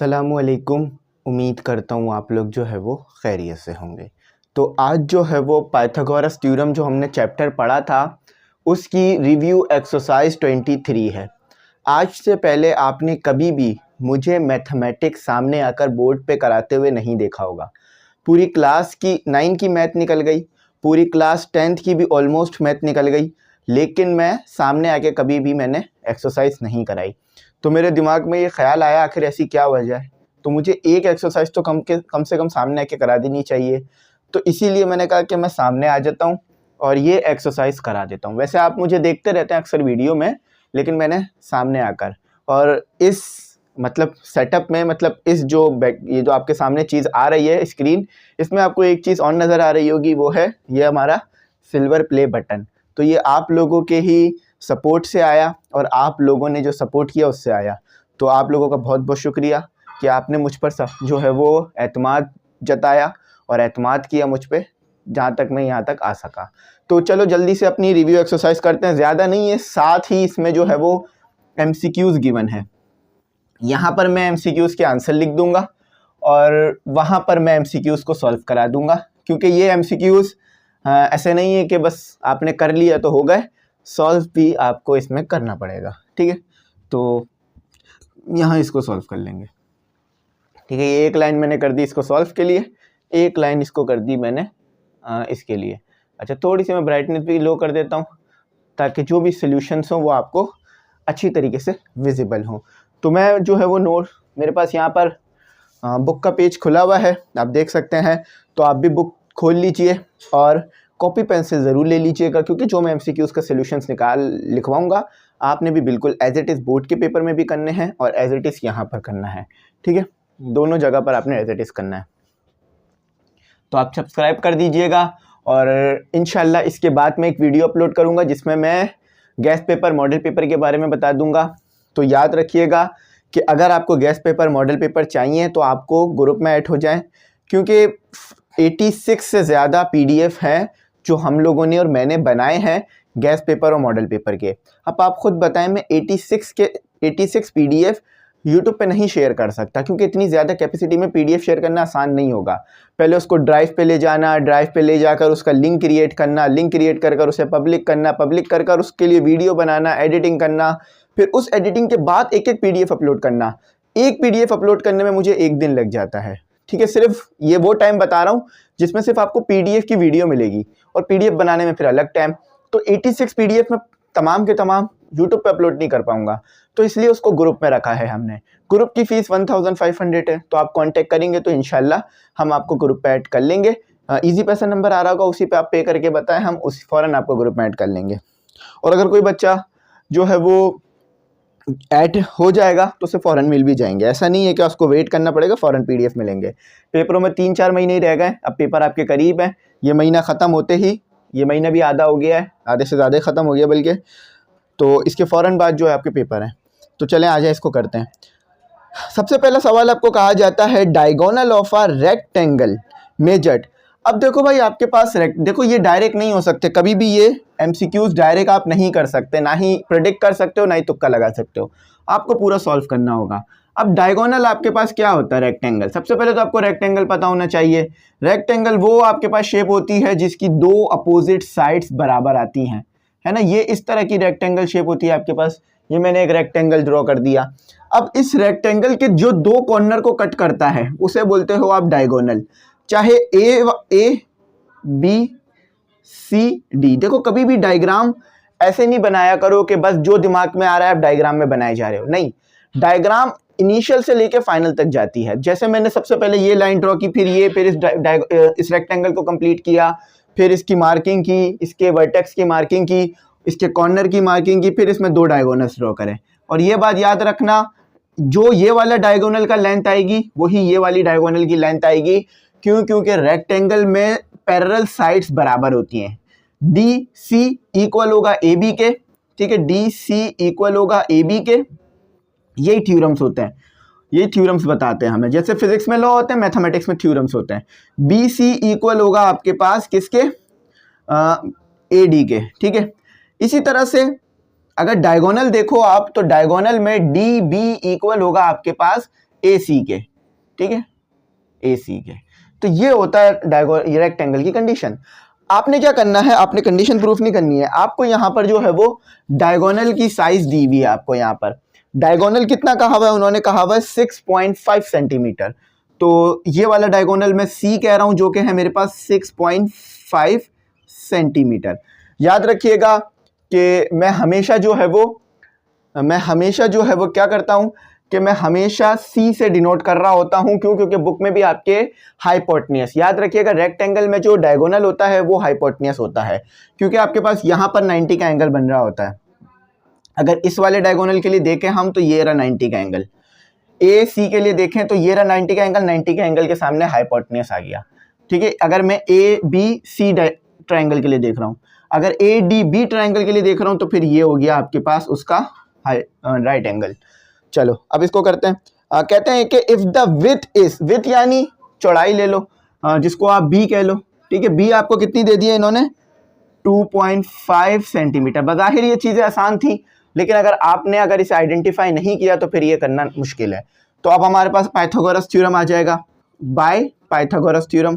अस्सलामुअलैकुम। उम्मीद करता हूँ आप लोग जो है वो खैरियत से होंगे। तो आज जो है वो पाइथागोरस थ्योरम जो हमने चैप्टर पढ़ा था उसकी रिव्यू एक्सरसाइज 23 है। आज से पहले आपने कभी भी मुझे मैथमेटिक्स सामने आकर बोर्ड पे कराते हुए नहीं देखा होगा। पूरी क्लास की 9 की मैथ निकल गई, पूरी क्लास 10th की भी ऑलमोस्ट मैथ निकल गई, लेकिन मैं सामने आके कभी भी मैंने एक्सरसाइज नहीं कराई। तो मेरे दिमाग में ये ख्याल आया आखिर ऐसी क्या वजह है, तो मुझे एक एक्सरसाइज तो कम से कम सामने आके करा देनी चाहिए। तो इसीलिए मैंने कहा कि मैं सामने आ जाता हूँ और ये एक्सरसाइज करा देता हूँ। वैसे आप मुझे देखते रहते हैं अक्सर वीडियो में, लेकिन मैंने सामने आकर और इस सेटअप में इस ये जो आपके सामने चीज़ आ रही है स्क्रीन, इसमें आपको एक चीज़ और नज़र आ रही होगी, वो है ये हमारा सिल्वर प्ले बटन। तो ये आप लोगों के ही सपोर्ट से आया और आप लोगों ने जो सपोर्ट किया उससे आया। तो आप लोगों का बहुत बहुत शुक्रिया कि आपने मुझ पर जो है वो एतमाद जताया और एतमाद किया मुझ पे, जहाँ तक मैं यहाँ तक आ सका। तो चलो जल्दी से अपनी रिव्यू एक्सरसाइज करते हैं। ज़्यादा नहीं है, साथ ही इसमें जो है वो MCQs गिवन है। यहाँ पर मैं MCQs के आंसर लिख दूंगा और वहाँ पर मैं MCQs को सॉल्व करा दूंगा, क्योंकि ये MCQs ऐसे नहीं है कि बस आपने कर लिया तो हो गए, सॉल्व भी आपको इसमें करना पड़ेगा। ठीक है, तो यहाँ इसको सॉल्व कर लेंगे। ठीक है, ये एक लाइन मैंने कर दी इसको सॉल्व के लिए, एक लाइन इसको कर दी मैंने इसके लिए। अच्छा, थोड़ी सी मैं ब्राइटनेस भी लो कर देता हूँ ताकि जो भी सॉल्यूशंस हों वो आपको अच्छी तरीके से विजिबल हों। तो मैं जो है वो नोट, मेरे पास यहाँ पर बुक का पेज खुला हुआ है, आप देख सकते हैं। तो आप भी बुक खोल लीजिए और कॉपी पेंसिल ज़रूर ले लीजिएगा, क्योंकि जो मैं MCQs का सॉल्यूशंस लिखवाऊंगा आपने भी बिल्कुल एज इट इज़ बोर्ड के पेपर में भी करने हैं और एज इट इज़ यहाँ पर करना है। ठीक है, दोनों जगह पर आपने एज इट इज़ करना है। तो आप सब्सक्राइब कर दीजिएगा और इंशाल्लाह इसके बाद मैं एक वीडियो अपलोड करूँगा जिसमें मैं गैस पेपर मॉडल पेपर के बारे में बता दूँगा। तो याद रखिएगा कि अगर आपको गैस पेपर मॉडल पेपर चाहिए तो आपको ग्रुप में ऐड हो जाएं, क्योंकि 86 से ज़्यादा PDF हैं जो हम लोगों ने और मैंने बनाए हैं गैस पेपर और मॉडल पेपर के। अब आप खुद बताएं, मैं 86 PDF यूट्यूब पे नहीं शेयर कर सकता, क्योंकि इतनी ज़्यादा कैपेसिटी में PDF शेयर करना आसान नहीं होगा। पहले उसको ड्राइव पे ले जाना, ड्राइव पे ले जाकर उसका लिंक क्रिएट करना, लिंक क्रिएट कर उसे पब्लिक करना, पब्लिक कर उसके लिए वीडियो बनाना, एडिटिंग करना, फिर उस एडिटिंग के बाद एक एक PDF अपलोड करना। एक PDF अपलोड करने में मुझे 1 दिन लग जाता है। ठीक है, सिर्फ ये वो टाइम बता रहा हूँ जिसमें सिर्फ आपको PDF की वीडियो मिलेगी और PDF बनाने में फिर अलग टाइम। तो 86 PDF में तमाम के तमाम यूट्यूब पे अपलोड नहीं कर पाऊंगा, तो इसलिए उसको ग्रुप में रखा है हमने। ग्रुप की फीस 1500 है, तो आप कांटेक्ट करेंगे तो इंशाल्लाह हम आपको ग्रुप पे ऐड कर लेंगे। इजी पैसा नंबर आ रहा होगा, उसी पे आप पे करके बताएं, हम उसी फ़ौरन आपको ग्रुप में ऐड कर लेंगे। और अगर कोई बच्चा जो है वो ऐड हो जाएगा तो उसे फ़ौरन मिल भी जाएंगे। ऐसा नहीं है कि उसको वेट करना पड़ेगा, फ़ौरन PDF मिलेंगे। पेपरों में 3-4 महीने ही रह गए, अब पेपर आपके करीब हैं। ये महीना ख़त्म होते ही, ये महीना भी आधा हो गया है, आधे से ज़्यादा ख़त्म हो गया बल्कि, तो इसके फ़ौरन बाद जो है आपके पेपर हैं। तो चलें आ जाए, इसको करते हैं। सबसे पहला सवाल आपको कहा जाता है diagonal of a rectangle measured. अब देखो भाई, आपके पास देखो ये डायरेक्ट नहीं हो सकते कभी भी, ये MCQs डायरेक्ट आप नहीं कर सकते, ना ही प्रेडिक्ट कर सकते हो, ना ही तुक्का लगा सकते हो, आपको पूरा सॉल्व करना होगा। अब डायगोनल आपके पास क्या होता है? रेक्टेंगल। सबसे पहले तो आपको रेक्टेंगल पता होना चाहिए। रेक्टेंगल वो आपके पास शेप होती है जिसकी 2 अपोजिट साइड्स बराबर आती हैं, है ना। ये इस तरह की रेक्टेंगल शेप होती है आपके पास। ये मैंने एक रेक्टेंगल ड्रॉ कर दिया। अब इस रेक्टेंगल के जो 2 कॉर्नर को कट करता है उसे बोलते हो आप डायगोनल, चाहे ABCD। देखो कभी भी डायग्राम ऐसे नहीं बनाया करो कि बस जो दिमाग में आ रहा है आप डायग्राम में बनाए जा रहे हो, नहीं। डायग्राम इनिशियल से लेके फाइनल तक जाती है। जैसे मैंने सबसे पहले ये लाइन ड्रॉ की, फिर इस रेक्टेंगल को कंप्लीट किया, फिर इसकी मार्किंग की, इसके वर्टेक्स की मार्किंग की, इसके कॉर्नर की मार्किंग की, फिर इसमें 2 डायगोनल्स ड्रॉ करें। और ये बात याद रखना, जो ये वाला डायगोनल का लेंथ आएगी वही ये वाली डायगोनल की लेंथ आएगी। क्यों? क्योंकि रेक्टेंगल में पैरेलल साइड्स बराबर होती हैं। DC इक्वल होगा AB के, ठीक है, DC इक्वल होगा AB के। यही थ्योरम्स होते हैं, ये थ्योरम्स बताते हैं हमें। जैसे फिजिक्स में लॉ होते हैं, मैथमेटिक्स में थ्योरम्स होते हैं। BC इक्वल होगा आपके पास किसके? AD के, ठीक है। इसी तरह से अगर डायगोनल देखो आप, तो डायगोनल में DB इक्वल होगा आपके पास ए सी के, ठीक है, ए सी के। तो ये होता है रेक्टेंगल की कंडीशन। आपने क्या करना है, आपने कंडीशन प्रूफ नहीं करनी है, आपको यहाँ पर जो है वो डायगोनल की साइज दी हुई है। आपको यहाँ पर डायगोनल कितना कहा हुआ है, उन्होंने कहा हुआ है 6.5 सेंटीमीटर। तो ये वाला डायगोनल मैं सी कह रहा हूँ, जो कि है मेरे पास 6.5 सेंटीमीटर। याद रखिएगा कि मैं हमेशा जो है वो क्या करता हूँ कि मैं हमेशा सी से डिनोट कर रहा होता हूँ। क्यों? क्योंकि बुक में भी आपके हाइपोटेन्यूस, याद रखिएगा रेक्टेंगल में जो डायगोनल होता है वो हाइपोटेन्यूस होता है, क्योंकि आपके पास यहाँ पर 90 का एंगल बन रहा होता है। अगर इस वाले डायगोनल के लिए देखें हम, तो ये रहा 90 का एंगल। ए सी के लिए देखें तो ये रहा 90 का एंगल, 90 के एंगल के सामने हाइपोटेन्यूस आ गया, ठीक है। अगर मैं ए बी सी ट्राइंगल के लिए देख रहा हूँ, अगर ए डी बी ट्राइंगल के लिए देख रहा हूँ, तो फिर ये हो गया आपके पास उसका राइट एंगल। चलो अब इसको करते हैं। कहते हैं कि इफ द विथ यानी चौड़ाई ले लो, जिसको आप बी कह लो, ठीक है। बी आपको कितनी दे दी है इन्होंने, 2.5 सेंटीमीटर। बज़ाहिर ये चीज़ें आसान थी, लेकिन अगर इसे आइडेंटिफाई नहीं किया तो फिर ये करना मुश्किल है। तो अब हमारे पास पाइथागोरस थ्योरम आ जाएगा, बाय पाइथागोरस थ्योरम,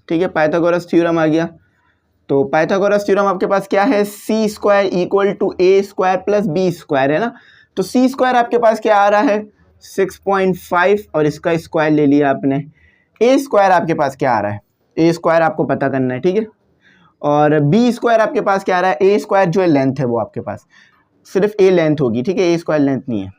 ठीक है, पाइथागोरस थ्योरम आ गया। तो पाइथागोरस थ्योरम आपके पास क्या है, C square equal to A square plus B square, है ना। तो सी स्क्वायर आपके पास क्या आ रहा है, 6.5, और इसका स्क्वायर ले लिया आपने। ए स्क्वायर आपके पास क्या आ रहा है, ए स्क्वायर आपको पता करना है, ठीक है। और बी स्क्वायर आपके पास क्या आ रहा है, ए स्क्वायर जो है लेंथ है वो आपके पास सिर्फ ए लेंथ होगी, ठीक है, ए स्क्वायर लेंथ नहीं है,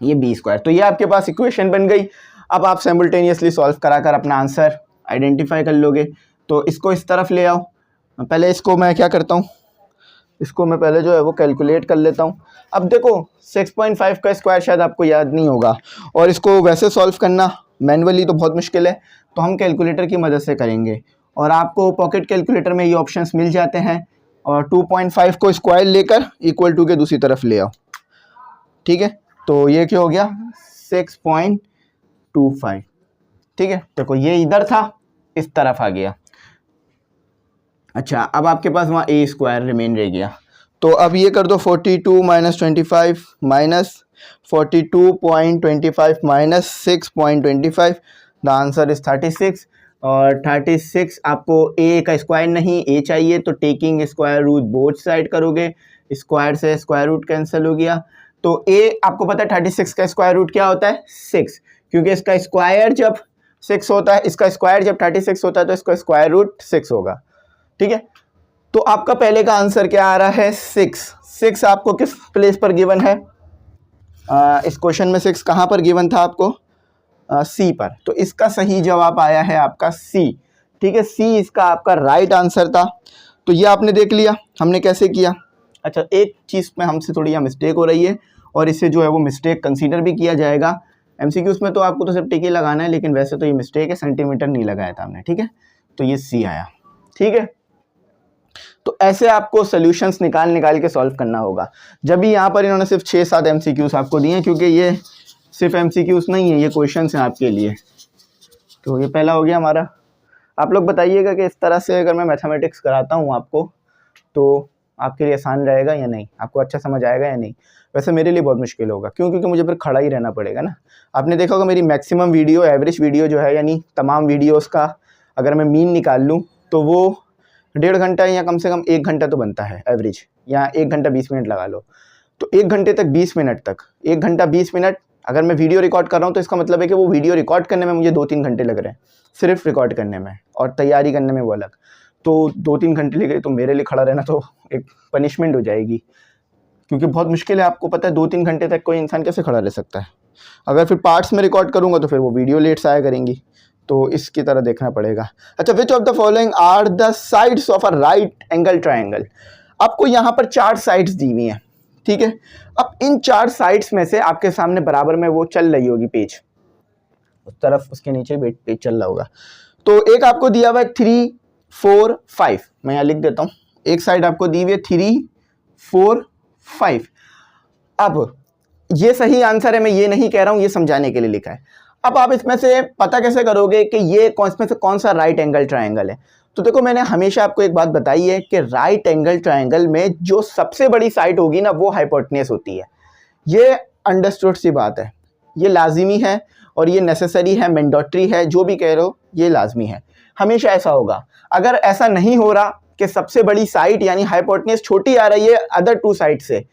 ये बी स्क्वायर। तो ये आपके पास इक्वेशन बन गई। अब आप साइमल्टेनियसली सॉल्व कराकर अपना आंसर आइडेंटिफाई कर लोगे। तो इसको इस तरफ ले आओ, पहले इसको मैं क्या करता हूँ, इसको मैं पहले जो है वो कैलकुलेट कर लेता हूँ। अब देखो 6.5 का स्क्वायर शायद आपको याद नहीं होगा, और इसको वैसे सॉल्व करना मैनुअली तो बहुत मुश्किल है, तो हम कैलकुलेटर की मदद से करेंगे। और आपको पॉकेट कैलकुलेटर में ये ऑप्शंस मिल जाते हैं। और 2.5 को स्क्वायर लेकर इक्वल टू के दूसरी तरफ ले आओ, ठीक है। तो ये क्या हो गया, 6.25, ठीक है। देखो ये इधर था, इस तरफ आ गया। अच्छा, अब आपके पास वहाँ ए स्क्वायर रिमेन रह गया। तो अब ये कर दो, 42 minus 25 minus 42.25 minus 6.25, the answer is 36। और 36 आपको ए का स्क्वायर नहीं, ए चाहिए, तो taking square root both side करोगे, स्क्वायर से स्क्वायर रूट कैंसिल हो गया। तो ए आपको पता है 36 का स्क्वायर रूट क्या होता है, 6, क्योंकि इसका स्क्वायर जब 6 होता है, इसका स्क्वायर जब 36 होता है, तो इसका स्क्वायर रूट 6 होगा, ठीक है। तो आपका पहले का आंसर क्या आ रहा है, 6 आपको किस प्लेस पर गिवन है, इस क्वेश्चन में 6 कहाँ पर गिवन था आपको, सी पर। तो इसका सही जवाब आया है आपका सी, ठीक है, सी इसका आपका राइट आंसर था। तो ये आपने देख लिया हमने कैसे किया। अच्छा, एक चीज़ में हमसे थोड़ी यहाँ मिस्टेक हो रही है, और इसे जो है वो मिस्टेक कंसीडर भी किया जाएगा। एमसीक्यूज़ में तो आपको तो सिर्फ टिक ही लगाना है, लेकिन वैसे तो ये मिस्टेक है, सेंटीमीटर नहीं लगाया था हमने, ठीक है। तो ये सी आया, ठीक है। तो ऐसे आपको सॉल्यूशंस निकाल के सॉल्व करना होगा। जब भी यहाँ पर इन्होंने सिर्फ 6-7 एमसीक्यूज़ आपको दिए हैं, क्योंकि ये सिर्फ एमसीक्यूज़ नहीं है, ये क्वेश्चंस हैं आपके लिए। तो ये पहला हो गया हमारा। आप लोग बताइएगा कि इस तरह से अगर मैं मैथमेटिक्स कराता हूँ आपको, तो आपके लिए आसान रहेगा या नहीं, आपको अच्छा समझ आएगा या नहीं। वैसे मेरे लिए बहुत मुश्किल होगा, क्यों, क्योंकि मुझे फिर खड़ा ही रहना पड़ेगा ना। आपने देखा होगा मेरी मैक्सिमम वीडियो, एवरेज वीडियो जो है, यानी तमाम वीडियोस का अगर मैं मीन निकाल लूँ, तो वो 1.5 घंटा या कम से कम 1 घंटा तो बनता है एवरेज, या 1 घंटा 20 मिनट लगा लो। तो 1 घंटे तक 20 मिनट तक, 1 घंटा 20 मिनट अगर मैं वीडियो रिकॉर्ड कर रहा हूँ, तो इसका मतलब है कि वो वीडियो रिकॉर्ड करने में मुझे 2-3 घंटे लग रहे हैं, सिर्फ रिकॉर्ड करने में, और तैयारी करने में वो अलग। तो 2-3 घंटे लगे, तो मेरे लिए खड़ा रहना तो एक पनिशमेंट हो जाएगी, क्योंकि बहुत मुश्किल है। आपको पता है 2-3 घंटे तक कोई इंसान कैसे खड़ा रह सकता है। अगर फिर पार्ट्स में रिकॉर्ड करूँगा तो फिर वो वीडियो लेट्स आया करेंगी, तो इसकी तरह देखना पड़ेगा। अच्छा, which of the following are the sides of a right angle triangle. आपको यहाँ पर 4 साइड्स दी हुई हैं, ठीक है। अब इन 4 साइड्स में से आपके सामने बराबर में वो चल रही होगी पेज, उस तरफ उसके नीचे पेज चल रहा होगा। तो एक आपको दिया हुआ है 3, 4, 5, मैं यहाँ लिख देता हूँ। एक साइड आपको दी हुई है 3, 4, 5। अब ये सही आंसर है, मैं ये नहीं कह रहा हूँ, ये समझाने के लिए लिखा है। अब आप इसमें से पता कैसे करोगे कि ये इसमें से कौन सा राइट एंगल ट्राइंगल है। तो देखो मैंने हमेशा आपको एक बात बताई है कि राइट एंगल ट्रायंगल में जो सबसे बड़ी साइड होगी ना वो हाइपोटेन्यूज होती है। ये अंडरस्टूड सी बात है, ये लाजिमी है और ये नेसेसरी है, मैंडेटरी है, जो भी कह रहे हो ये लाजमी है, हमेशा ऐसा होगा। अगर ऐसा नहीं हो रहा कि सबसे बड़ी साइड यानी हाइपोटेन्यूज छोटी आ रही है अदर टू साइड से,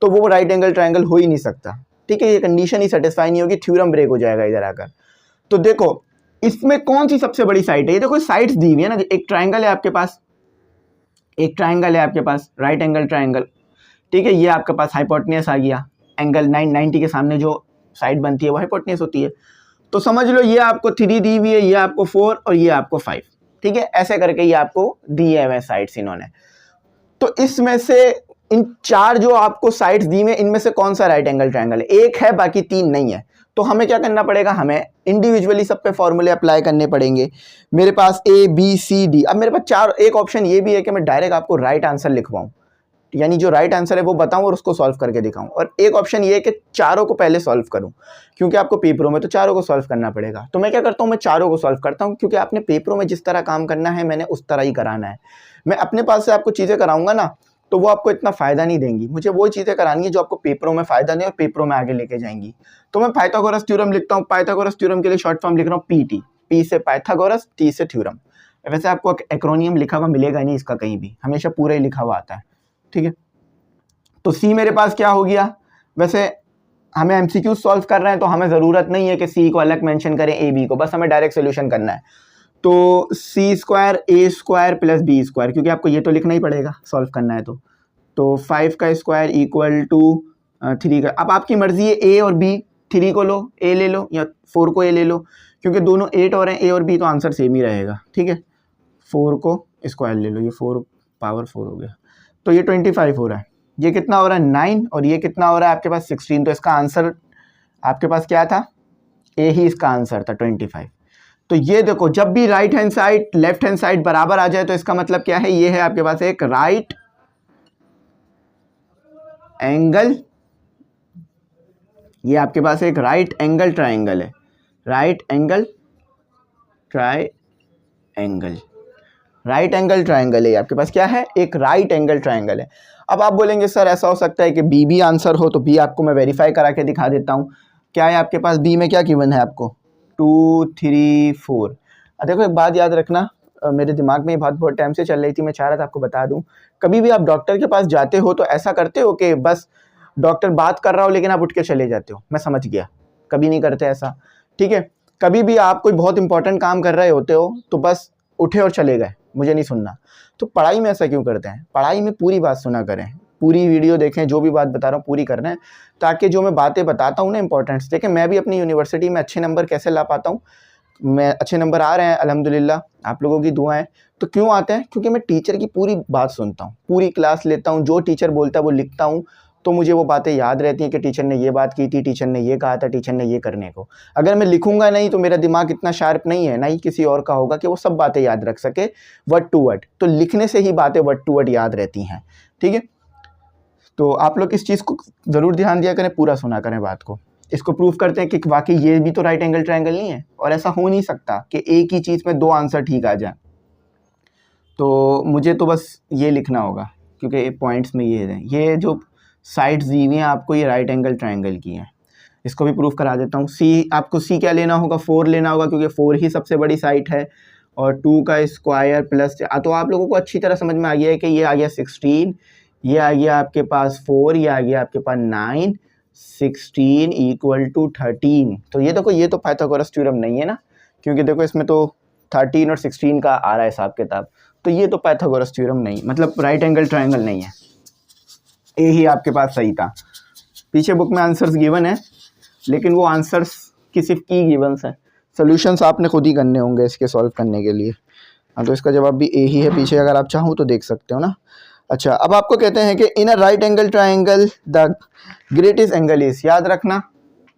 तो वो राइट एंगल ट्रायंगल हो ही नहीं सकता। ठीक है, ये कंडीशन ही सेटिस्फाई नहीं होगी, थ्योरम ब्रेक हो जाएगा इधर आकर। तो देखो इसमें कौन सी सबसे बड़ी साइड है, ये देखो साइड्स दी हुई है ना, एक ट्रायंगल है आपके पास, एक ट्रायंगल है आपके पास राइट एंगल ट्रायंगल, ठीक है, ये आपके पास हाइपोटेन्यूज आ गया, एंगल 90 के सामने जो साइड बनती है वो हाइपोटेन्यूज होती है। तो समझ लो ये आपको 3 दी हुई है, ये आपको 4 और ये आपको 5, ठीक है, ऐसे करके ये आपको दिए हुए साइड्स इन्होंने। तो इसमें से इन 4 जो आपको साइड्स दी हुई है इनमें से कौन सा राइट एंगल ट्रायंगल है, एक है बाकी 3 नहीं है। तो हमें क्या करना पड़ेगा, हमें इंडिविजुअली सब पे फॉर्मूले अप्लाई करने पड़ेंगे। मेरे पास A B C D, अब मेरे पास 4, एक ऑप्शन ये भी है कि मैं डायरेक्ट आपको राइट आंसर लिखवाऊं, यानी जो राइट आंसर है वो बताऊं और उसको सॉल्व करके दिखाऊं, और एक ऑप्शन ये है कि चारों को पहले सॉल्व करूं, क्योंकि आपको पेपरों में तो चारों को सॉल्व करना पड़ेगा। तो मैं क्या करता हूं, मैं चारों को सॉल्व करता हूं, क्योंकि आपने पेपरों में जिस तरह काम करना है मैंने उस तरह ही कराना है। मैं अपने पास से आपको चीज़ें कराऊंगा ना तो वो आपको इतना फ़ायदा नहीं देंगी, मुझे वो चीज़ें करानी है जो आपको पेपरों में फ़ायदा दें और पेपरों में आगे लेके जाएंगी। तो मैं पाइथागोरस थ्योरम लिखता हूँ, पाइथागोरस थ्योरम के लिए शॉर्ट फॉर्म लिख रहा हूँ PT, P से पाइथागोरस, T से थ्योरम। वैसे आपको एक्रोनियम लिखा हुआ मिलेगा नहीं इसका कहीं भी, हमेशा पूरा ही लिखा हुआ आता है, ठीक है। तो C मेरे पास क्या हो गया, वैसे हमें MCQ सॉल्व कर रहे हैं तो हमें ज़रूरत नहीं है कि C को अलग मेंशन करें A B को, बस हमें डायरेक्ट सोल्यूशन करना है। तो C² A² प्लस B², क्योंकि आपको ये तो लिखना ही पड़ेगा सॉल्व करना है तो 5 का स्क्वायर इक्वल टू 3 का। अब आपकी मर्जी है A और B, 3 को लो A ले लो या 4 को A ले लो, क्योंकि दोनों 8 और हैं A और B तो आंसर सेम ही रहेगा, ठीक है। 4 को स्क्वायर ले लो, ये 4 पावर 4 हो गया, तो ये 25 हो रहा है। ये कितना हो रहा है 9 और ये कितना हो रहा है आपके पास 16, तो इसका आंसर आपके पास क्या था, A ही इसका आंसर था 25। तो ये देखो जब भी right hand side left hand side बराबर आ जाए तो इसका मतलब क्या है, ये है आपके पास एक राइट एंगल, ये आपके पास एक राइट एंगल ट्रायंगल है, right angle triangle, right angle triangle है आपके पास, क्या है, एक राइट एंगल ट्रायंगल है। अब आप बोलेंगे सर ऐसा हो सकता है कि बी भी आंसर हो, तो बी आपको मैं वेरीफाई करा के दिखा देता हूँ। क्या है आपके पास बी में, क्या गिवन है आपको 2 3 4। देखो एक बात याद रखना, मेरे दिमाग में ये बात बहुत टाइम से चल रही थी, मैं चाह रहा था आपको बता दूं। कभी भी आप डॉक्टर के पास जाते हो तो ऐसा करते हो कि बस डॉक्टर बात कर रहा हो लेकिन आप उठ के चले जाते हो, मैं समझ गया, कभी नहीं करते ऐसा, ठीक है। कभी भी आप कोई बहुत इंपॉर्टेंट काम कर रहे होते हो तो बस उठे और चले गए, मुझे नहीं सुनना। तो पढ़ाई में ऐसा क्यों करते हैं, पढ़ाई में पूरी बात सुना करें, पूरी वीडियो देखें, जो भी बात बता रहा हूँ पूरी करना है, ताकि जो मैं बातें बताता हूँ ना इंपॉर्टेंट्स देखें। मैं भी अपनी यूनिवर्सिटी में अच्छे नंबर कैसे ला पाता हूँ, मैं अच्छे नंबर आ रहे हैं अल्हम्दुलिल्लाह, आप लोगों की दुआएं। तो क्यों आते हैं, क्योंकि मैं टीचर की पूरी बात सुनता हूँ, पूरी क्लास लेता हूँ, जो टीचर बोलता है वो लिखता हूँ, तो मुझे वो बातें याद रहती हैं कि टीचर ने ये बात की थी, टीचर ने ये कहा था, टीचर ने ये करने को। अगर मैं लिखूंगा नहीं तो मेरा दिमाग इतना शार्प नहीं है, ना ही किसी और का होगा कि वो सब बातें याद रख सके वर्ड टू वर्ड। तो लिखने से ही बातें वर्ड टू वर्ड याद रहती हैं, ठीक है। तो आप लोग इस चीज़ को ज़रूर ध्यान दिया करें, पूरा सुना करें बात को। इसको प्रूफ करते हैं कि वाकई ये भी तो राइट एंगल ट्रायंगल नहीं है, और ऐसा हो नहीं सकता कि एक ही चीज़ में 2 आंसर ठीक आ जाए। तो मुझे तो बस ये लिखना होगा, क्योंकि पॉइंट्स में ये है, ये जो साइड्स दी हुई हैं आपको ये राइट एंगल ट्रायंगल की हैं। इसको भी प्रूफ करा देता हूँ। सी आपको सी क्या लेना होगा, 4 लेना होगा, क्योंकि 4 ही सबसे बड़ी साइड है, और 2 का स्क्वायर प्लस, तो आप लोगों को अच्छी तरह समझ में आ गया है कि ये आ गया 16, ये आ गया आपके पास 4, ये आ गया आपके पास 9, 16 इक्वल टू 13। तो ये देखो ये तो पाइथागोरस थ्योरम नहीं है ना, क्योंकि देखो इसमें तो 13 और 16 का आ रहा है हिसाब किताब, तो ये तो पाइथागोरस थ्योरम नहीं, मतलब राइट एंगल ट्रायंगल नहीं है। ए ही आपके पास सही था। पीछे बुक में आंसर्स गिवन है, लेकिन वो आंसर्स की सिर्फ की गिवंस हैं, सॉल्यूशंस आपने खुद ही करने होंगे इसके सॉल्व करने के लिए। हाँ, तो इसका जवाब भी ए ही है, पीछे अगर आप चाहो तो देख सकते हो ना। अच्छा, अब आपको कहते हैं कि in a right angle triangle the greatest angle is, याद रखना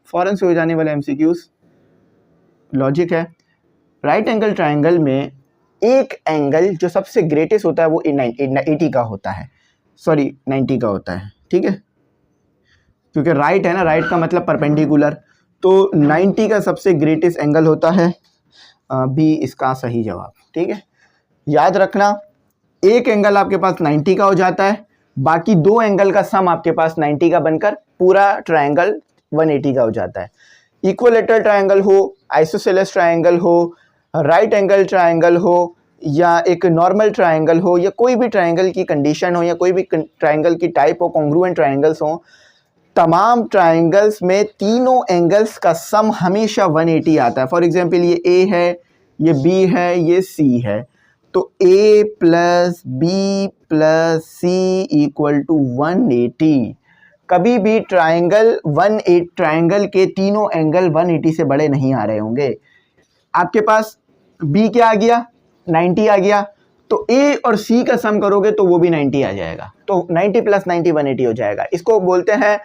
फौरन से हो जाने वाले एमसीक्यूज, लॉजिक है। राइट एंगल ट्रायंगल में एक एंगल जो सबसे ग्रेटेस्ट होता है वो 80 का होता है, सॉरी 90 का होता है, ठीक है, क्योंकि राइट है ना, राइट का मतलब परपेंडिकुलर, तो 90 का सबसे ग्रेटेस्ट एंगल होता है। बी इसका सही जवाब, ठीक है। याद रखना एक एंगल आपके पास 90 का हो जाता है, बाकी दो एंगल का सम आपके पास 90 का बनकर पूरा ट्रायंगल 180 का हो जाता है। इक्विलेटरल ट्रायंगल हो, आइसोसेलेस ट्रायंगल हो, राइट एंगल ट्रायंगल हो, या एक नॉर्मल ट्रायंगल हो, या कोई भी ट्रायंगल की कंडीशन हो, या कोई भी ट्रायंगल की टाइप हो, कॉन्ग्रुएंट ट्रायंगल्स हो, तमाम ट्रायंगल्स में तीनों एंगल्स का सम हमेशा 180 आता है। फॉर एग्जांपल ये ए है, ये बी है, ये सी है, तो a plus B plus C equal to 180। कभी भी ट्रायंगल के तीनों एंगल 180 से बड़े नहीं आ रहे होंगे। आपके पास b क्या आ गया, 90 आ गया, तो a और c का सम करोगे तो वो भी 90 आ जाएगा, तो 90 प्लस 90 180 हो जाएगा। इसको बोलते हैं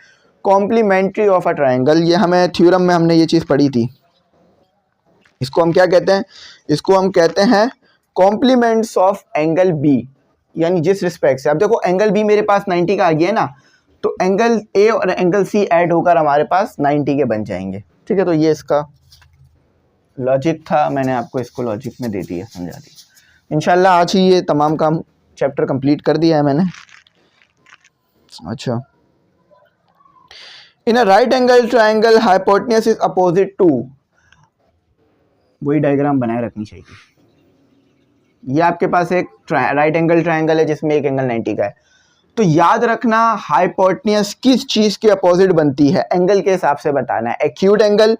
कॉम्प्लीमेंट्री ऑफ अ ट्रायंगल। ये हमें थ्योरम में हमने ये चीज़ पढ़ी थी। इसको हम क्या कहते हैं, इसको हम कहते हैं कॉम्प्लीमेंट्स ऑफ एंगल बी, यानी जिस रिस्पेक्ट से, अब देखो एंगल बी मेरे पास 90 का आ गया है ना, तो एंगल ए और एंगल सी ऐड होकर हमारे पास 90 के बन जाएंगे। ठीक है, तो ये इसका लॉजिक था, मैंने आपको इसको लॉजिक में दे दिया, समझा दिया। इंशाल्लाह आज ही ये तमाम काम चैप्टर कंप्लीट कर दिया है मैंने। अच्छा, in a right angle triangle hypotenuse is opposite to, वही डायग्राम बनाए रखनी चाहिए। ये आपके पास एक राइट एंगल ट्रायंगल है जिसमें एक एंगल 90 का है, तो याद रखना हाइपोटेन्यूज किस चीज के अपोजिट बनती है, एंगल के हिसाब से बताना है। Acute angle,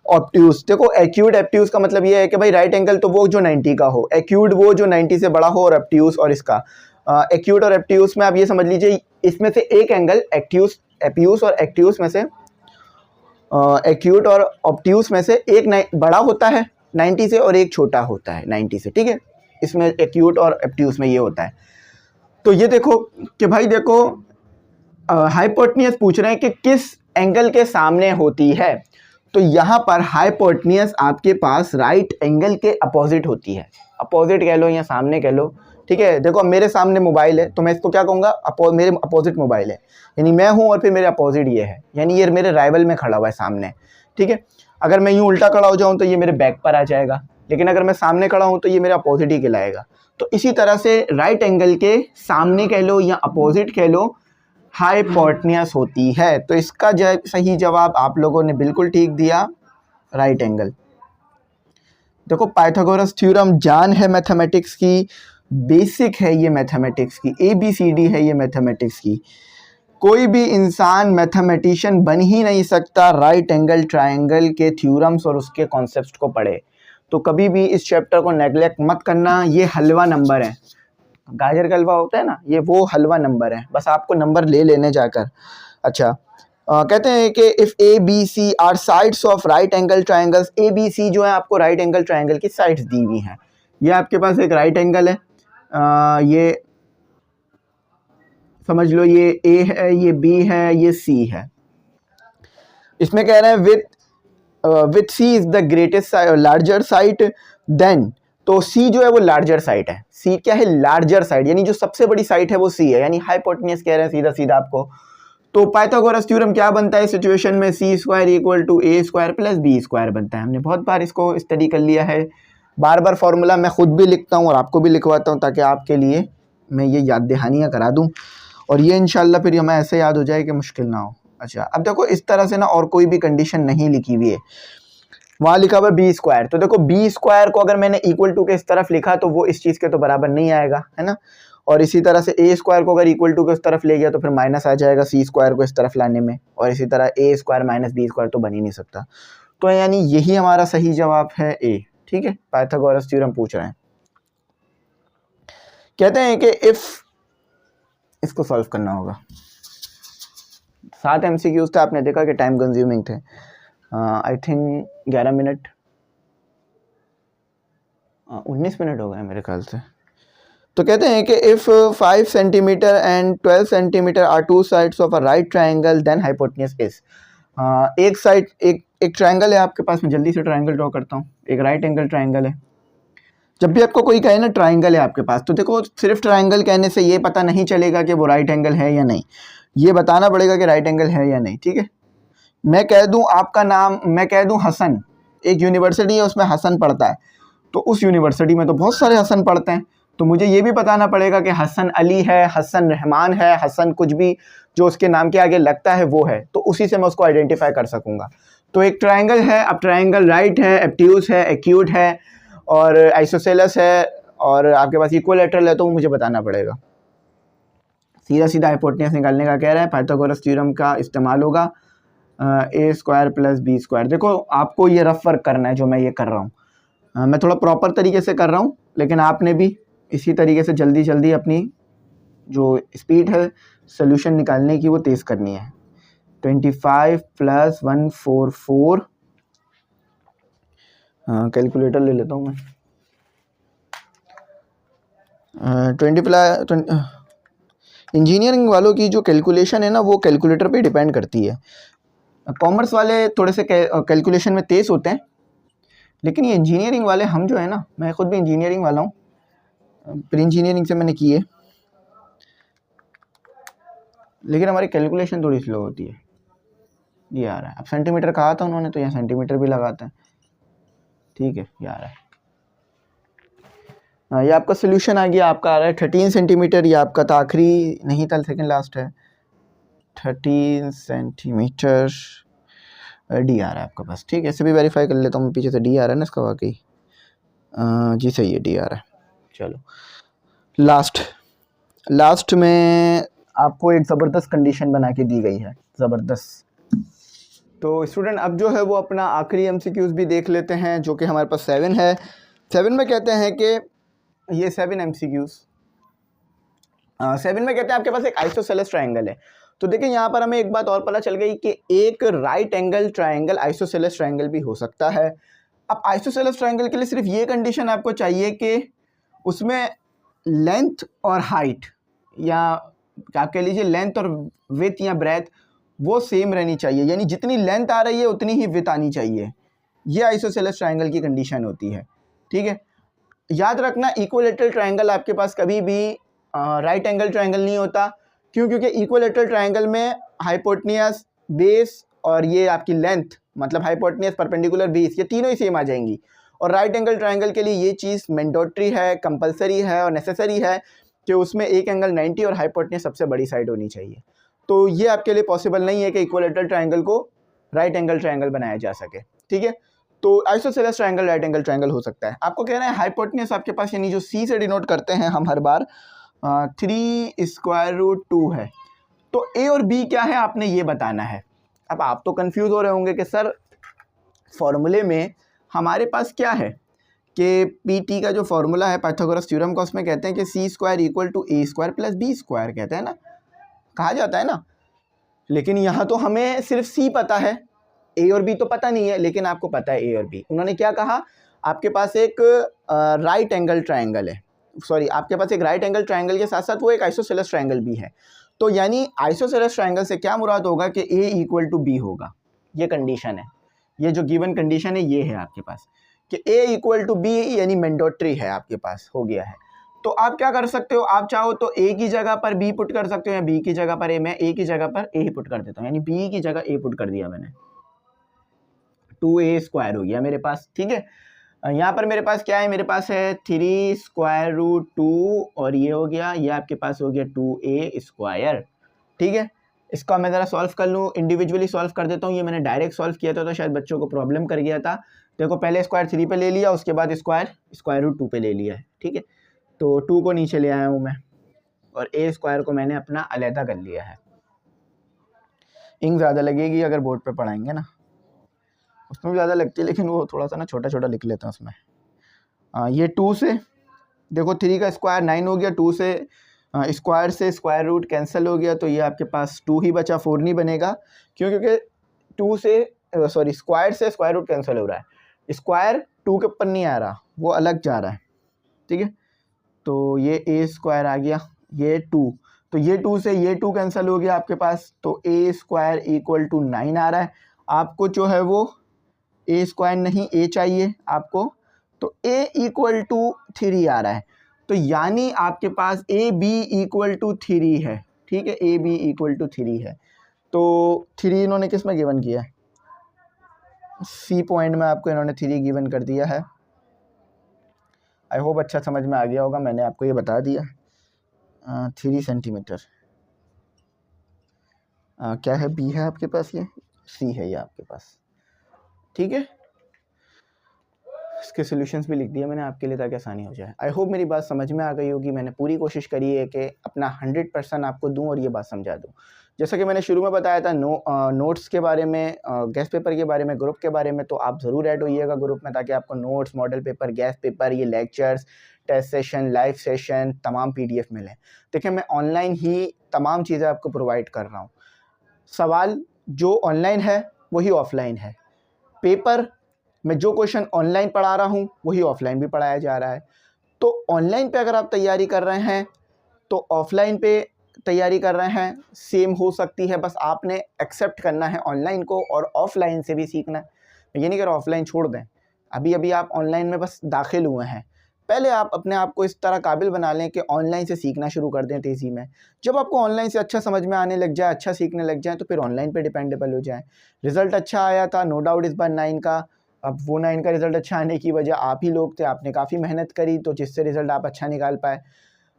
obtuse. देखो एक्यूट ऑब्ट्यूज का मतलब ये है कि भाई राइट एंगल तो वो जो 90 का हो, एक्यूट वो जो 90 से बड़ा हो, और ऑब्ट्यूज और इसका एक्यूट और ऑब्ट्यूज में आप ये समझ लीजिए इसमें से एक एंगल एप्यूज और एक्ट्यूज में से एक्यूट और ऑब्ट्यूज में से एक बड़ा होता है 90 से और एक छोटा होता है 90 से। ठीक है, इसमें एक्यूट और ऑब्ट्यूज में ये होता है। तो ये देखो कि भाई देखो हाइपोटेन्यूज पूछ रहे हैं कि किस एंगल के सामने होती है, तो यहाँ पर हाइपोटेन्यूज आपके पास राइट एंगल के अपोजिट होती है। अपोजिट कह लो या सामने कह लो। ठीक है, देखो मेरे सामने मोबाइल है तो मैं इसको क्या कहूँगा, मेरे अपोजिट मोबाइल है, यानी मैं हूँ और फिर मेरे अपोजिट ये है, यानी ये मेरे राइवल में खड़ा हुआ है सामने। ठीक है, अगर मैं यूँ उल्टा खड़ा हो जाऊँ तो ये मेरे बैक पर आ जाएगा, लेकिन अगर मैं सामने खड़ा हूँ तो ये मेरे अपोजिट ही कहलाएगा। तो इसी तरह से राइट एंगल के सामने कह लो या अपोजिट कह लो हाइपोटेन्यूज होती है। तो इसका सही जवाब आप लोगों ने बिल्कुल ठीक दिया, राइट एंगल। देखो पाइथागोरस थ्योरम जान है मैथमेटिक्स की, बेसिक है ये मैथमेटिक्स की, ABCD है ये मैथमेटिक्स की। कोई भी इंसान मैथमेटिशियन बन ही नहीं सकता राइट एंगल ट्रायंगल के थ्योरम्स और उसके कॉन्सेप्ट को पढ़े। तो कभी भी इस चैप्टर को नेग्लेक्ट मत करना। ये हलवा नंबर है, गाजर का हलवा होता है ना, ये वो हलवा नंबर है, बस आपको नंबर ले लेने जाकर। अच्छा, कहते हैं कि if ABC are sides of right angle triangles, ABC जो है आपको राइट एंगल ट्रायंगल की साइड्स दी हुई हैं। ये आपके पास एक राइट एंगल है, ये समझ लो ये A है, ये B है, ये C है। इसमें कह रहे हैं with C is the greatest larger side then, तो C जो है वो लार्जर साइट है। C क्या है, लार्जर साइट, यानी जो सबसे बड़ी साइट है वो C है, यानी हाइपोटेन्यूज कह रहे हैं सीधा सीधा आपको। तो पाइथागोरस थ्योरम क्या बनता है सिचुएशन में, C² equal to A² plus B² बनता है। हमने बहुत बार इसको स्टडी कर लिया है, बार बार फॉर्मूला मैं खुद भी लिखता हूँ और आपको भी लिखवाता हूँ ताकि आपके लिए मैं ये याद दहानियाँ करा दूँ, और ये इंशाल्लाह फिर हमें ऐसे याद हो जाए कि मुश्किल ना हो। अच्छा, अब देखो इस तरह से ना और कोई भी कंडीशन नहीं लिखी हुई है, वहाँ लिखा हुआ है B², तो देखो B² को अगर मैंने इक्वल टू के इस तरफ लिखा तो वो इस चीज़ के तो बराबर नहीं आएगा, है ना। और इसी तरह से A² को अगर इक्वल टू के उस तरफ ले गया तो फिर माइनस आ जाएगा C² को इस तरफ लाने में, और इसी तरह A² माइनस B² तो बन ही नहीं सकता। तो यानी यही हमारा सही जवाब है A। ठीक है, पाइथागोरस थ्योरम पूछ रहे हैं। कहते हैं कि इफ, इसको सॉल्व करना होगा, 7 MCQs थे, आपने देखा कि टाइम कंज्यूमिंग थे। आई थिंक 11 मिनट 19 मिनट हो गए मेरे ख्याल से। तो कहते हैं कि if 5 centimetre and 12 centimetre are two sides of a right triangle then hypotenuse is, एक साइड एक ट्रायंगल है आपके पास, मैं जल्दी से ट्रायंगल ड्रॉ करता हूँ। एक राइट एंगल ट्रायंगल है। जब भी आपको कोई कहे ना ट्रायंगल है आपके पास, तो देखो सिर्फ ट्रायंगल कहने से ये पता नहीं चलेगा कि वो राइट एंगल है या नहीं, ये बताना पड़ेगा कि राइट एंगल है या नहीं। ठीक है, मैं कह दूं आपका नाम, मैं कह दूं हसन, एक यूनिवर्सिटी है उसमें हसन पढ़ता है, तो उस यूनिवर्सिटी में तो बहुत सारे हसन पढ़ते हैं, तो मुझे ये भी बताना पड़ेगा कि हसन अली है, हसन रहमान है, हसन कुछ भी जो उसके नाम के आगे लगता है वो है, तो उसी से मैं उसको आइडेंटिफाई कर सकूंगा। तो एक ट्राइंगल है, अब ट्राइंगल राइट है, एब्ट्यूज है, एक्यूट है और आइसोसेलस है और आपके पास इक्विलैटरल है, तो मुझे बताना पड़ेगा। सीधा सीधा हाइपोटेन्यूज निकालने का कह रहा है, पाइथागोरस थ्योरम का इस्तेमाल होगा, ए स्क्वायर प्लस बी स्क्वायर। देखो आपको ये रफ वर्क करना है जो मैं ये कर रहा हूँ, मैं थोड़ा प्रॉपर तरीके से कर रहा हूँ, लेकिन आपने भी इसी तरीके से जल्दी जल्दी अपनी जो स्पीड है सोल्यूशन निकालने की वो तेज़ करनी है। 25 + 144, कैलकुलेटर ले लेता हूँ मैं। 20 इंजीनियरिंग वालों की जो कैलकुलेशन है ना वो कैलकुलेटर पे डिपेंड करती है। कॉमर्स वाले थोड़े से कैलकुलेशन में तेज़ होते हैं, लेकिन ये इंजीनियरिंग वाले हम जो है ना, मैं खुद भी इंजीनियरिंग वाला हूँ, प्री इंजीनियरिंग से मैंने की है, लेकिन हमारी कैलकुलेशन थोड़ी स्लो होती है। ये आ रहा है, अब सेंटीमीटर कहा था उन्होंने तो यहाँ सेंटीमीटर भी लगाते हैं, ठीक है ये आ रहा है। ये आपका सोल्यूशन आ गया, आपका आ रहा है 13 सेंटीमीटर, ये आपका था आखिरी नहीं था, सेकेंड लास्ट है, 13 सेंटीमीटर डी आ रहा है आपका पास, ठीक है। इसे भी वेरीफाई कर लेता हूँ, पीछे से डी आ रहा है ना इसका, वाकई जी सही है, डी आ रहा है। चलो लास्ट में आपको एक ज़बरदस्त कंडीशन बना के दी गई है, ज़बरदस्त। तो स्टूडेंट अब जो है वो अपना आखिरी एमसीक्यूज़ भी देख लेते हैं, जो कि हमारे पास 7 है। 7 में कहते हैं कि ये 7 एमसीक्यूज़, 7 में कहते हैं आपके पास एक आइसोसेलेस ट्राइंगल है। तो देखिए यहाँ पर हमें एक बात और पता चल गई कि एक right angle triangle isosceles triangle भी हो सकता है। अब आइसोसेलेस ट्राइंगल के लिए सिर्फ ये कंडीशन आपको चाहिए कि उसमें लेंथ और हाइट, या आप कह लीजिए लेंथ और विड्थ या ब्रेथ, वो सेम रहनी चाहिए, यानी जितनी लेंथ आ रही है उतनी ही विड्थ आनी चाहिए। ये आइसोसेलेस ट्राइंगल की कंडीशन होती है, ठीक है। याद रखना इक्विलैटरल ट्राइंगल आपके पास कभी भी राइट एंगल ट्राइंगल नहीं होता। क्यों? क्योंकि इक्विलैटरल ट्राइंगल में हाइपोटेन्यूज, बेस और ये आपकी लेंथ, मतलब हाइपोटेन्यूज, परपेंडिकुलर, बेस, ये तीनों ही सेम आ जाएंगी। और राइट एंगल ट्राइंगल के लिए ये चीज़ मैंडेटरी है, कंपलसरी है और नेसेसरी है कि उसमें एक एंगल 90 और हाइपोटेन्यूज सबसे बड़ी साइड होनी चाहिए। तो ये आपके लिए पॉसिबल नहीं है कि इक्विलैटरल ट्राइंगल को राइट एंगल ट्राइंगल बनाया जा सके, ठीक है। तो isosceles triangle right angle triangle हो सकता है। आपको कहना है हाइपोटेन्यूज आपके पास, यानी जो सी से डिनोट करते हैं हम हर बार, 3√2 है। तो ए और बी क्या है आपने ये बताना है। अब आप तो कंफ्यूज हो रहे होंगे कि सर फॉर्मूले में हमारे पास क्या है, कि पी टी का जो फॉर्मूला है पाइथागोरस थ्योरम का, उसमें कहते हैं कि C square equal to A square plus B square, कहते हैं ना, कहा जाता है ना। लेकिन यहाँ तो हमें सिर्फ सी पता है, ए और बी तो पता नहीं है, लेकिन आपको पता है ए और बी। उन्होंने क्या कहा, आपके पास एक राइट एंगल ट्राइंगल है, सॉरी आपके पास एक राइट एंगल ट्राइंगल के साथ साथ वो एक आइसोसेलेस ट्राइंगल भी है। तो यानी आइसोसेलेस ट्राइंगल से क्या मुराद होगा कि ए इक्वल टू बी होगा, ये कंडीशन है, ये जो गिवन कंडीशन है ये है आपके पास कि ए इक्वल टू बी, यानी मैंडेटरी है, आपके पास हो गया है। तो आप क्या कर सकते हो, आप चाहो तो ए की जगह पर बी पुट कर सकते हो, या बी की जगह पर ए, मैं ए की जगह पर ए ही पुट कर देता हूँ, यानी बी की जगह ए पुट कर दिया मैंने, 2a स्क्वायर हो गया मेरे पास, ठीक है। यहाँ पर मेरे पास क्या है, मेरे पास है 3√2 और ये हो गया, ये आपके पास हो गया 2a स्क्वायर, ठीक है। इसका मैं ज़रा सॉल्व कर लूँ, इंडिविजुअली सॉल्व कर देता हूँ। ये मैंने डायरेक्ट सॉल्व किया था तो शायद बच्चों को प्रॉब्लम कर गया था। देखो पहले स्क्वायर 3 पे ले लिया, उसके बाद स्क्वायर रूट 2 पे ले लिया है, ठीक है। तो 2 को नीचे ले आया हूँ मैं, और a स्क्वायर को मैंने अपना अलहदा कर लिया है। इंक ज़्यादा लगेगी अगर बोर्ड पे पढ़ाएंगे ना, उसमें भी ज़्यादा लगती है, लेकिन वो थोड़ा सा ना छोटा छोटा लिख लेते हैं उसमें। ये 2 से देखो 3 का स्क्वायर 9 हो गया, 2 से स्क्वायर से स्क्वायर रूट कैंसिल हो गया, तो ये आपके पास 2 ही बचा, 4 नहीं बनेगा। क्यों? क्योंकि 2 से स्क्वायर से स्क्वायर रूट कैंसिल हो रहा है, स्क्वायर 2 के ऊपर नहीं आ रहा, वो अलग जा रहा है, ठीक है। तो ये a स्क्वायर आ गया, ये 2, तो ये 2 से ये 2 कैंसिल हो गया आपके पास, तो a स्क्वायर इक्वल टू 9 आ रहा है। आपको जो है वो a स्क्वायर नहीं a चाहिए आपको, तो a इक्वल टू 3 आ रहा है। तो यानी आपके पास ए बी इक्वल टू 3 है, ठीक है, ए बी इक्वल टू 3 है। तो 3 इन्होंने किस में गिवन किया है, सी पॉइंट में आपको इन्होंने 3 गिवन कर दिया है। आई होप अच्छा समझ में आ गया होगा, मैंने आपको ये बता दिया। 3 सेंटीमीटर क्या है, बी है आपके पास, ये सी है ये आपके पास, ठीक है। इसके सॉल्यूशंस भी लिख दिए मैंने आपके लिए ताकि आसानी हो जाए। आई होप मेरी बात समझ में आ गई होगी। मैंने पूरी कोशिश करी है कि अपना 100% आपको दूं और ये बात समझा दूं। जैसा कि मैंने शुरू में बताया था नोट्स के बारे में, गेस्ट पेपर के बारे में, ग्रुप के बारे में, तो आप ज़रूर ऐड होइएगा ग्रुप में ताकि आपको notes, model paper, guest paper, ये lectures, test session, live session, तमाम PDF मिलें। देखिए मैं ऑनलाइन ही तमाम चीज़ें आपको प्रोवाइड कर रहा हूँ। सवाल जो ऑनलाइन है वही ऑफलाइन है। पेपर मैं जो क्वेश्चन ऑनलाइन पढ़ा रहा हूँ वही ऑफलाइन भी पढ़ाया जा रहा है। तो ऑनलाइन पे अगर आप तैयारी कर रहे हैं तो ऑफलाइन पे तैयारी कर रहे हैं, सेम हो सकती है, बस आपने एक्सेप्ट करना है ऑनलाइन को और ऑफलाइन से भी सीखना है। मैं ये नहीं कह रहा ऑफलाइन छोड़ दें, अभी अभी आप ऑनलाइन में बस दाखिल हुए हैं, पहले आप अपने आप को इस तरह काबिल बना लें कि ऑनलाइन से सीखना शुरू कर दें तेज़ी में। जब आपको ऑनलाइन से अच्छा समझ में आने लग जाए, अच्छा सीखने लग जाए, तो फिर ऑनलाइन पे डिपेंडेबल हो जाएं। रिज़ल्ट अच्छा आया था नो डाउट इस बार 9 का। अब वो 9 का रिज़ल्ट अच्छा आने की वजह आप ही लोग थे, आपने काफ़ी मेहनत करी तो जिससे रिज़ल्ट आप अच्छा निकाल पाए।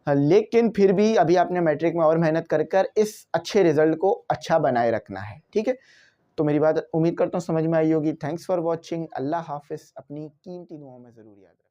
लेकिन फिर भी अभी आपने मैट्रिक में और मेहनत कर इस अच्छे रिज़ल्ट को अच्छा बनाए रखना है, ठीक है। तो मेरी बात उम्मीद करता हूँ समझ में आई होगी। Thanks for watching. अल्लाह हाफिज़। अपनी कीमती दुआओं में ज़रूर याद रखें।